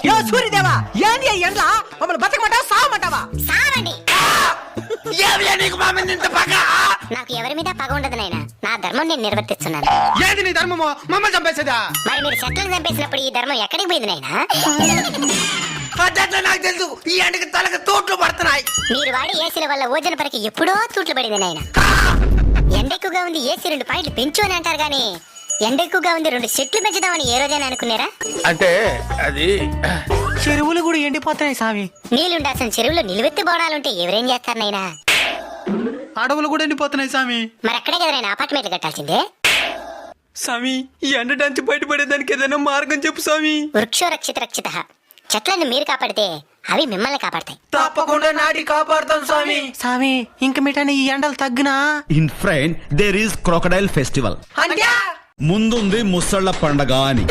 యో సూర్యదేవా ఏంది ఎండ్ల మమ్మల్ని బతకమంటావా సావమంటావా? సావండి. నీకు మా మీద ఇంత పగ? నాకు ఎవరి మీద పగ ఉండదు నాయనా, నా ధర్మం నేను నిర్వర్తిస్తున్నాను. ఏది నీ ధర్మమో మమ్మల్ని చంపేసేదా? మరి మీరు చెట్లను చంపేసినప్పుడు ఈ ధర్మం ఎక్కడికి పోయింది నాయనా? అట్లా నాకు తెలుసు. ఈ ఎండకి తలకు తోట్లు పడుతున్నాయి. మీరు వాడి ఏసీల వల్ల ఓజన పరికి ఎప్పుడో తూట్లు పడింది నాయనా. ఎండ ఎక్కువగా ఉంది, ఏసీ 2 పాయింట్లు పెంచు అని అంటారు గానీ ఎండ ఎక్కువగా ఉంది 2 చెట్లు పెంచుదామని ఏ రోజైనా అనుకున్నారా? అంటే అది చెరువులు కూడా ఎండిపోతున్నాయి స్వామి. నీళ్ళుండాల్సిన చెరువులో నిలువెత్తి బోడాలుంటే ఎవరేం చేస్తారు నాయనా? అడవులు కూడా ఎండిపోతున్నాయి స్వామి. మరి అక్కడే కదా నాయనా అపార్ట్మెంట్లు కట్టాల్సిందే. స్వామి ఈ ఎండ నుంచి బయటపడేదానికి ఏదైనా మార్గం చెప్పు స్వామి. వృక్షో రక్షిత రక్షిత. చెట్లను మీరు కాపాడితే అవి మిమ్మల్ని కాపాడతాయి. తప్పకుండా నాటి కాపాడుతాం స్వామి. స్వామి ఇంక మిఠాయి ఈ ఎండలు తగ్గునా? In front there is crocodile festival. అంటే ముందుంది ముసళ్ళ పండగ అని.